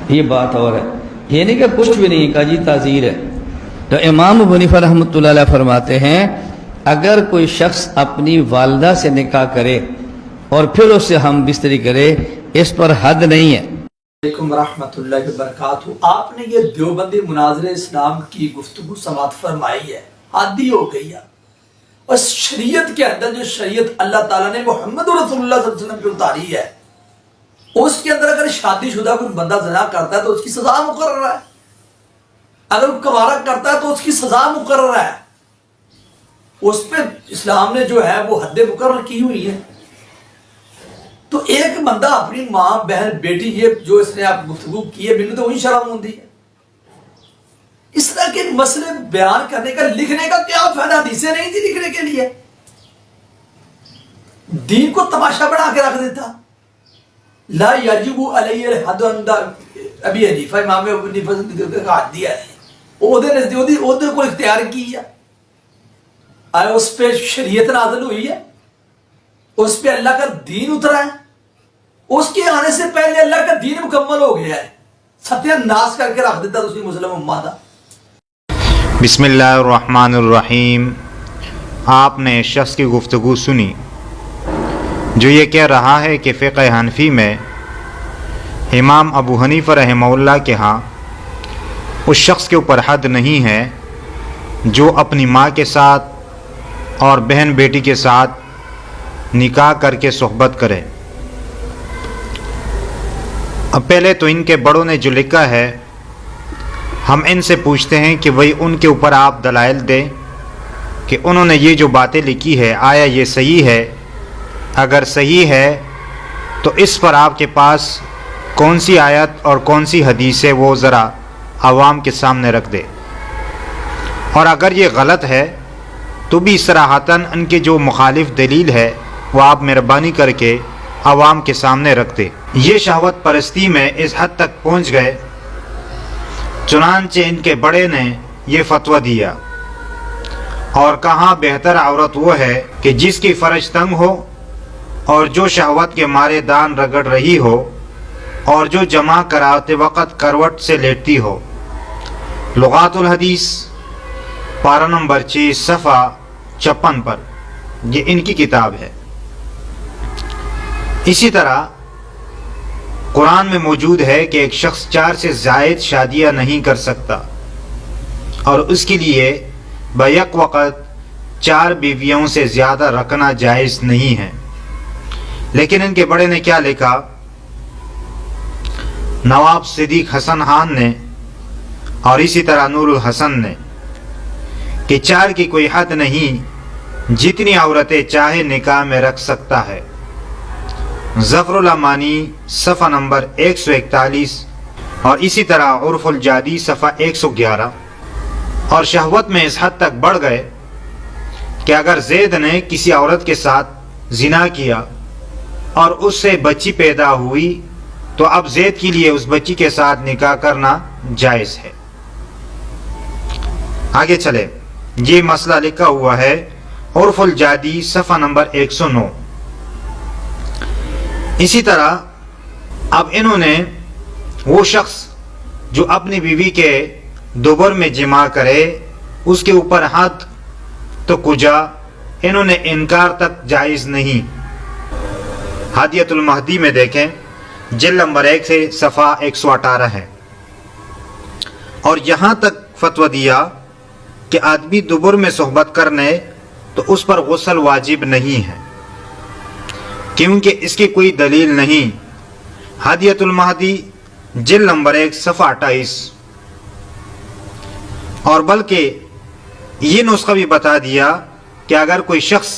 یہ بات اور ہے، یہ نہیں کہ کچھ بھی نہیں کہا جی تعزیر ہے۔ تو امام ابو حنیفہ رحمۃ اللہ علیہ فرماتے ہیں اگر کوئی شخص اپنی والدہ سے نکاح کرے اور پھر اس سے ہم بستری کرے، اس پر حد نہیں ہے۔ علیکم ورحمۃ اللہ وبرکاتہ۔ آپ نے یہ دیوبندی مناظر اسلام کی گفتگو سماعت فرمائی ہے، حد ہی ہو گئی ہے۔ اور شریعت کے اندر جو شریعت اللہ تعالیٰ نے محمد رسول اللہ صلی اللہ علیہ وسلم کی اتاری ہے، اس کے اندر اگر شادی شدہ کوئی بندہ زنا کرتا ہے تو اس کی سزا مقرر ہے، اگر وہ کنوارا کرتا ہے تو اس کی سزا مقرر ہے، اس پہ اسلام نے جو ہے وہ حد مقرر کی ہوئی ہے۔ تو ایک بندہ اپنی ماں بہن بیٹی، یہ جو اس نے آپ گفتگو کی ہے، مجھے تو وہی شرم ہوتی ہے۔ اس طرح کے مسئلے بیان کرنے کا، لکھنے کا کیا فائدہ؟ حدیثیں نہیں تھی لکھنے کے لیے، دین کو تماشا بنا کے رکھ دیتا۔ لا یجب علی الحد عند ابی حنیفہ، امام ابو حنیفہ نے حد دیا ہے، عہدے نزدیک عہدے کو اختیار کی ہے۔ آیا اس پہ شریعت نازل ہوئی ہے، اس پہ اللہ کا دین اترا ہے، اس کے آنے سے پہلے اللہ کا دین مکمل ہو گیا ہے، ستیہ ناس کر کے رکھ دیتا دوسری مسلم امت کا۔ بسم اللہ الرحمن الرحیم۔ آپ نے شخص کی گفتگو سنی جو یہ کہہ رہا ہے کہ فقہ حنفی میں امام ابو حنیفہ رحمہ اللہ کے ہاں اس شخص کے اوپر حد نہیں ہے جو اپنی ماں کے ساتھ اور بہن بیٹی کے ساتھ نکاح کر کے صحبت کرے۔ اب پہلے تو ان کے بڑوں نے جو لکھا ہے، ہم ان سے پوچھتے ہیں کہ وہی ان کے اوپر آپ دلائل دیں کہ انہوں نے یہ جو باتیں لکھی ہے آیا یہ صحیح ہے؟ اگر صحیح ہے تو اس پر آپ کے پاس کون سی آیت اور کون سی حدیث ہے وہ ذرا عوام کے سامنے رکھ دے، اور اگر یہ غلط ہے تو بھی صراحتاً ان کے جو مخالف دلیل ہے وہ آپ مہربانی کر کے عوام کے سامنے رکھ دے۔ یہ شہوت پرستی میں اس حد تک پہنچ گئے، چنانچہ ان کے بڑے نے یہ فتویٰ دیا، اور کہاں بہتر عورت وہ ہے کہ جس کی فرج تنگ ہو اور جو شہوت کے مارے دان رگڑ رہی ہو اور جو جمع کراتے وقت کروٹ سے لیٹتی ہو۔ لغات الحدیث پارہ نمبر 6 صفحہ 56 پر یہ ان کی کتاب ہے۔ اسی طرح قرآن میں موجود ہے کہ ایک شخص 4 سے زائد شادیاں نہیں کر سکتا، اور اس کے لیے بیک وقت 4 بیویوں سے زیادہ رکھنا جائز نہیں ہے۔ لیکن ان کے بڑے نے کیا لکھا؟ نواب صدیق حسن خان نے اور اسی طرح نور الحسن نے کہ 4 کی کوئی حد نہیں، جتنی عورتیں چاہے نکاح میں رکھ سکتا ہے۔ ظفر الامانی صفحہ نمبر 141، اور اسی طرح عرف الجادی صفحہ 111۔ اور شہوت میں اس حد تک بڑھ گئے کہ اگر زید نے کسی عورت کے ساتھ زنا کیا اور اس سے بچی پیدا ہوئی تو اب زید کے لیے اس بچی کے ساتھ نکاح کرنا جائز ہے۔ آگے چلے، یہ مسئلہ لکھا ہوا ہے عرف الجادی صفحہ نمبر 109۔ اسی طرح اب انہوں نے وہ شخص جو اپنی بیوی کے دوبر میں جماع کرے اس کے اوپر حد تو کجا، انہوں نے انکار تک جائز نہیں۔ ہدیۃ المہدی میں دیکھیں، جلد نمبر 1 سے صفحہ 118 ہے، اور یہاں تک فتویٰ دیا کہ آدمی دوبر میں صحبت کرنے تو اس پر غسل واجب نہیں ہے، کیونکہ اس کی کوئی دلیل نہیں۔ ہدیۃ المہدی جلد نمبر 1 صفحہ 28۔ اور بلکہ یہ نسخہ بھی بتا دیا کہ اگر کوئی شخص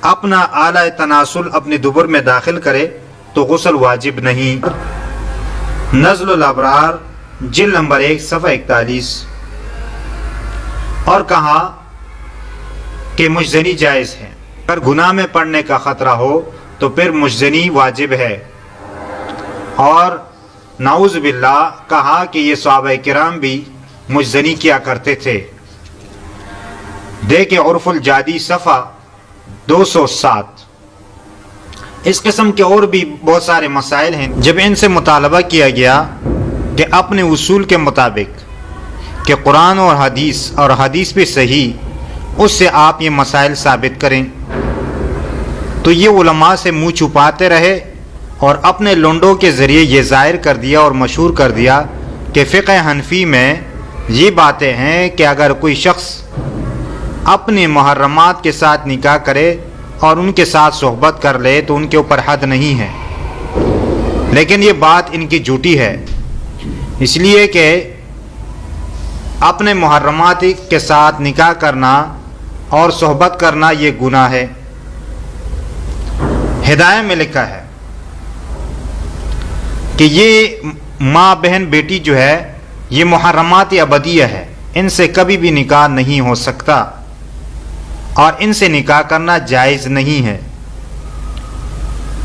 اپنا آلہ تناسل اپنے دبر میں داخل کرے تو غسل واجب نہیں۔ نزل الابرار جلد نمبر 1 صفحہ 41۔ اور کہا کہ مجزنی جائز ہے، اگر گناہ میں پڑنے کا خطرہ ہو تو پھر مجزنی واجب ہے۔ اور نعوذ باللہ کہا کہ یہ صحابہ کرام بھی مجزنی کیا کرتے تھے۔ دیکھیں عرف الجادی صفحہ 207۔ اس قسم کے اور بھی بہت سارے مسائل ہیں۔ جب ان سے مطالبہ کیا گیا کہ اپنے اصول کے مطابق کہ قرآن اور حدیث بھی صحیح، اس سے آپ یہ مسائل ثابت کریں، تو یہ علماء سے منہ چھپاتے رہے اور اپنے لونڈوں کے ذریعے یہ ظاہر کر دیا اور مشہور کر دیا کہ فقہ حنفی میں یہ باتیں ہیں کہ اگر کوئی شخص اپنے محرمات کے ساتھ نکاح کرے اور ان کے ساتھ صحبت کر لے تو ان کے اوپر حد نہیں ہے، لیکن یہ بات ان کی جھوٹی ہے، اس لیے کہ اپنے محرمات کے ساتھ نکاح کرنا اور صحبت کرنا یہ گناہ ہے۔ ہدایہ میں لکھا ہے کہ یہ ماں بہن بیٹی جو ہے یہ محرمات ابدیہ ہے، ان سے کبھی بھی نکاح نہیں ہو سکتا اور ان سے نکاح کرنا جائز نہیں ہے۔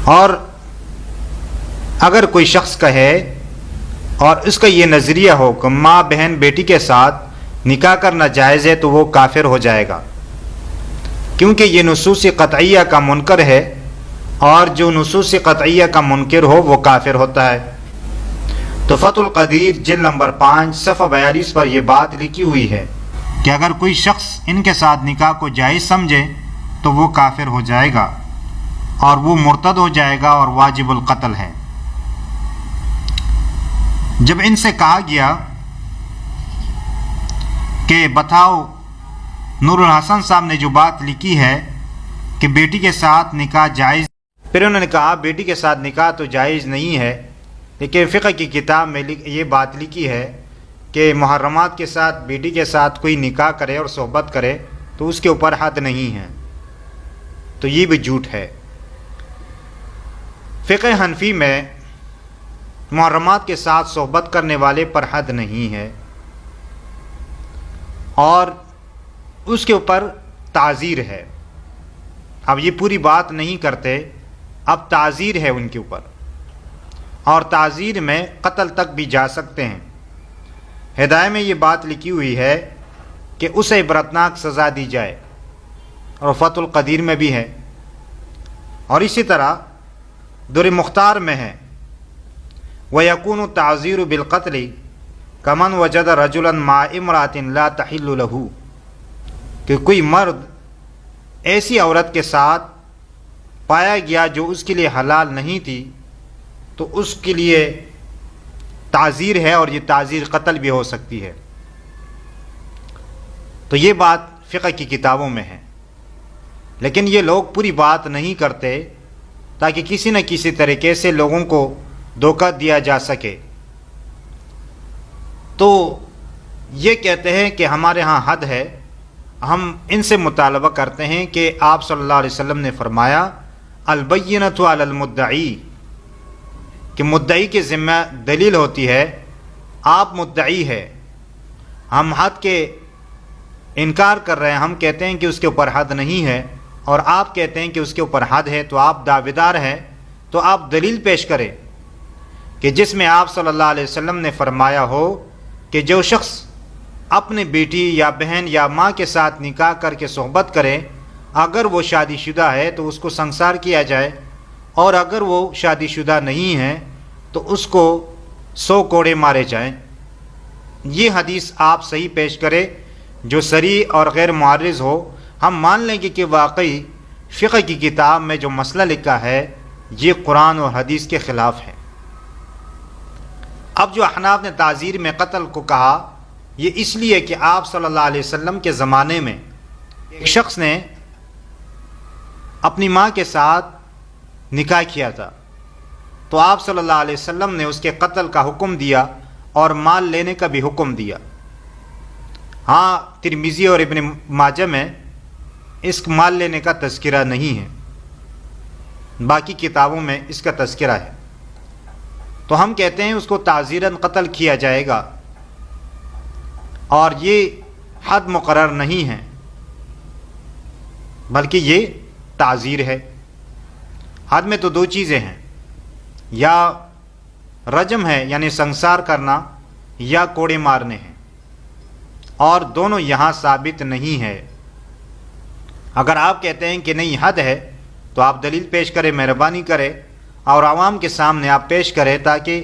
اور اگر کوئی شخص کہے اور اس کا یہ نظریہ ہو کہ ماں بہن بیٹی کے ساتھ نکاح کرنا جائز ہے تو وہ کافر ہو جائے گا، کیونکہ یہ نصوص قطعیہ کا منکر ہے، اور جو نصوص قطعیہ کا منکر ہو وہ کافر ہوتا ہے۔ تو فتح القدیر جلد نمبر 5 صفحہ 42 پر یہ بات لکھی ہوئی ہے کہ اگر کوئی شخص ان کے ساتھ نکاح کو جائز سمجھے تو وہ کافر ہو جائے گا اور وہ مرتد ہو جائے گا اور واجب القتل ہے۔ جب ان سے کہا گیا کہ بتاؤ نور الحسن صاحب نے جو بات لکھی ہے کہ بیٹی کے ساتھ نکاح جائز، پھر انہوں نے کہا بیٹی کے ساتھ نکاح تو جائز نہیں ہے، لیکن فقہ کی کتاب میں یہ بات لکھی ہے کہ محرمات کے ساتھ بیٹی کے ساتھ کوئی نکاح کرے اور صحبت کرے تو اس کے اوپر حد نہیں ہے، تو یہ بھی جھوٹ ہے۔ فقہ حنفی میں محرمات کے ساتھ صحبت کرنے والے پر حد نہیں ہے اور اس کے اوپر تعزیر ہے۔ اب یہ پوری بات نہیں کرتے، اب تعزیر ہے ان کے اوپر، اور تعزیر میں قتل تک بھی جا سکتے ہیں۔ ہدایہ میں یہ بات لکھی ہوئی ہے کہ اسے عبرتناک سزا دی جائے، اور فتح القدیر میں بھی ہے، اور اسی طرح در مختار میں ہے وَيَكُونُ التَّعْزِيرُ بِالْقَتْلِ كَمَنْ وَجَدَ رَجُلًا مَعَ امْرَأَةٍ لَا تَحِلُّ لَهُ، کہ کوئی مرد ایسی عورت کے ساتھ پایا گیا جو اس کے لیے حلال نہیں تھی تو اس کے لیے تعزیر ہے، اور یہ تعزیر قتل بھی ہو سکتی ہے۔ تو یہ بات فقہ کی کتابوں میں ہے، لیکن یہ لوگ پوری بات نہیں کرتے تاکہ کسی نہ کسی طریقے سے لوگوں کو دھوکہ دیا جا سکے۔ تو یہ کہتے ہیں کہ ہمارے ہاں حد ہے، ہم ان سے مطالبہ کرتے ہیں کہ آپ صلی اللہ علیہ وسلم نے فرمایا البینۃ علی المدعی، کہ مدعی کے ذمہ دلیل ہوتی ہے، آپ مدعی ہے، ہم حد کے انکار کر رہے ہیں، ہم کہتے ہیں کہ اس کے اوپر حد نہیں ہے اور آپ کہتے ہیں کہ اس کے اوپر حد ہے، تو آپ دعویدار ہیں، تو آپ دلیل پیش کریں کہ جس میں آپ صلی اللہ علیہ وسلم نے فرمایا ہو کہ جو شخص اپنے بیٹی یا بہن یا ماں کے ساتھ نکاح کر کے صحبت کرے، اگر وہ شادی شدہ ہے تو اس کو سنسار کیا جائے، اور اگر وہ شادی شدہ نہیں ہے تو اس کو 100 کوڑے مارے جائیں۔ یہ حدیث آپ صحیح پیش کرے جو صریح اور غیر معرض ہو، ہم مان لیں گے کہ واقعی فقہ کی کتاب میں جو مسئلہ لکھا ہے یہ قرآن اور حدیث کے خلاف ہے۔ اب جو احناف نے تعزیر میں قتل کو کہا، یہ اس لیے کہ آپ صلی اللہ علیہ وسلم کے زمانے میں ایک شخص نے اپنی ماں کے ساتھ نکاح کیا تھا، تو آپ صلی اللہ علیہ وسلم نے اس کے قتل کا حکم دیا اور مال لینے کا بھی حکم دیا۔ ہاں ترمذی اور ابن ماجہ میں اس مال لینے کا تذکرہ نہیں ہے، باقی کتابوں میں اس کا تذکرہ ہے، تو ہم کہتے ہیں اس کو تعزیراً قتل کیا جائے گا، اور یہ حد مقرر نہیں ہے بلکہ یہ تعزیر ہے۔ حد میں تو 2 چیزیں ہیں، یا رجم ہے یعنی سنسار کرنا، یا کوڑے مارنے ہیں، اور دونوں یہاں ثابت نہیں ہے۔ اگر آپ کہتے ہیں کہ نہیں حد ہے تو آپ دلیل پیش کریں، مہربانی کریں، اور عوام کے سامنے آپ پیش کریں تاکہ